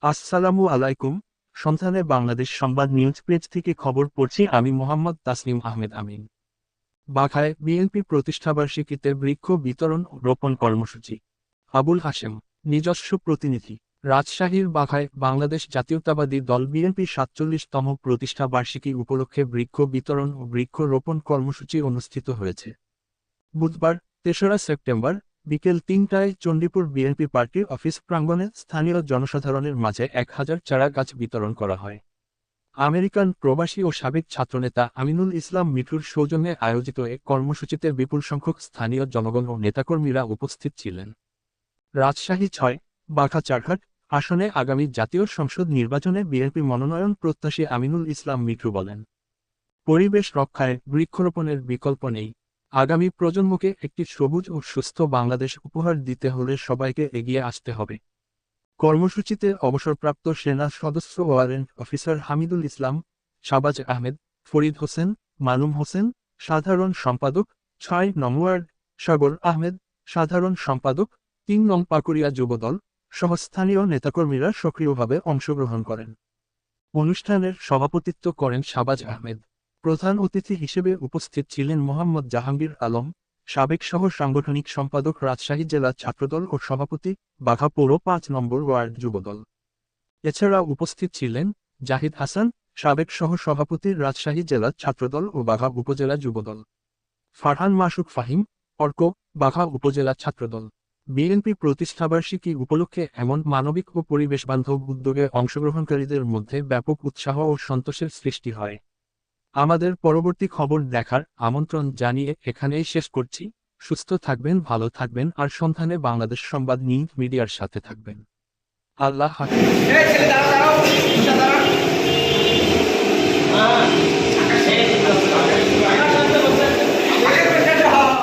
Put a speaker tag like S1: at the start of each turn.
S1: আসসালামু আলাইকুম। সন্ধানে বাংলাদেশ সংবাদ নিউজ পেজ থেকে খবর পড়ছি আমি মোহাম্মদ তাসলিম আহমেদ আমিন। বাঘায় বিএনপি প্রতিষ্ঠাবার্ষিকীতে বৃক্ষ বিতরণ ও রোপণ কর্মসূচি। আবুল হাশেম, নিজস্ব প্রতিনিধি। রাজশাহীর বাঘায় বাংলাদেশ জাতীয়তাবাদী দল বিএনপির ৪৭তম প্রতিষ্ঠা বার্ষিকী উপলক্ষে বৃক্ষ বিতরণ ও বৃক্ষ রোপণ কর্মসূচি অনুষ্ঠিত হয়েছে। বুধবার ৩রা সেপ্টেম্বর বিকেল ৩টায় চণ্ডীপুর বিএনপি পার্টি অফিস প্রাঙ্গণে স্থানীয় জনসাধারণের মাঝে ১,০০০ চারা গাছ বিতরণ করা হয়। আমেরিকান প্রবাসী ও সাবেক ছাত্রনেতা আমিনুল ইসলাম মিঠুর সৌজন্যে আয়োজিত এ কর্মসূচিতে বিপুল সংখ্যক স্থানীয় জনগণ ও নেতাকর্মীরা উপস্থিত ছিলেন। রাজশাহী ৬, বাঘা চারঘাট আসনে আগামী জাতীয় সংসদ নির্বাচনে বিএনপি মনোনয়ন প্রত্যাশী আমিনুল ইসলাম মিঠু বলেন, পরিবেশ রক্ষায় বৃক্ষরোপণের বিকল্প নেই। আগামী প্রজন্মকে একটি সবুজ ও সুস্থ বাংলাদেশ উপহার দিতে হলে সবাইকে এগিয়ে আসতে হবে। কর্মসূচিতে অবসরপ্রাপ্ত সেনা সদস্য ওয়ারেন্ট অফিসার হামিদুল ইসলাম, শাহবাজ আহমেদ, ফরিদ হোসেন, মালুম হোসেন, সাধারণ সম্পাদক ৬ নং ওয়ার্ড, সাগর আহমেদ, সাধারণ সম্পাদক ৩ নং পাকুড়িয়া যুবদল সহ স্থানীয় নেতাকর্মীরা সক্রিয়ভাবে অংশগ্রহণ করেন। অনুষ্ঠানের সভাপতিত্ব করেন শাহবাজ আহমেদ। প্রধান অতিথি হিসেবে উপস্থিত ছিলেন মোহাম্মদ জাহাঙ্গীর আলম, সাবেক সহ সাংগঠনিক সম্পাদক রাজশাহী জেলা ছাত্রদল ও সভাপতি, বাঘা পৌর ৫ নম্বর ওয়ার্ড যুবদল। এছাড়া উপস্থিত ছিলেন জাহিদ হাসান, সাবেক সহ সভাপতি রাজশাহী জেলা ছাত্রদল ও বাঘা উপজেলা যুবদল, ফারহান মাসুক ফাহিম, অর্ক, বাঘা উপজেলা ছাত্রদল। বিএনপি প্রতিষ্ঠাবার্ষিকী উপলক্ষে এমন মানবিক ও পরিবেশবান্ধব উদ্যোগে অংশগ্রহণকারীদের মধ্যে ব্যাপক উৎসাহ ও সন্তোষের সৃষ্টি হয়। আমাদের পরবর্তী খবর দেখার আমন্ত্রণ জানিয়ে এখানেই শেষ করছি। সুস্থ থাকবেন, ভালো থাকবেন আর সন্ধানে বাংলাদেশ সংবাদ নিউজ মিডিয়ার সাথে থাকবেন। আল্লাহ হাফেজ।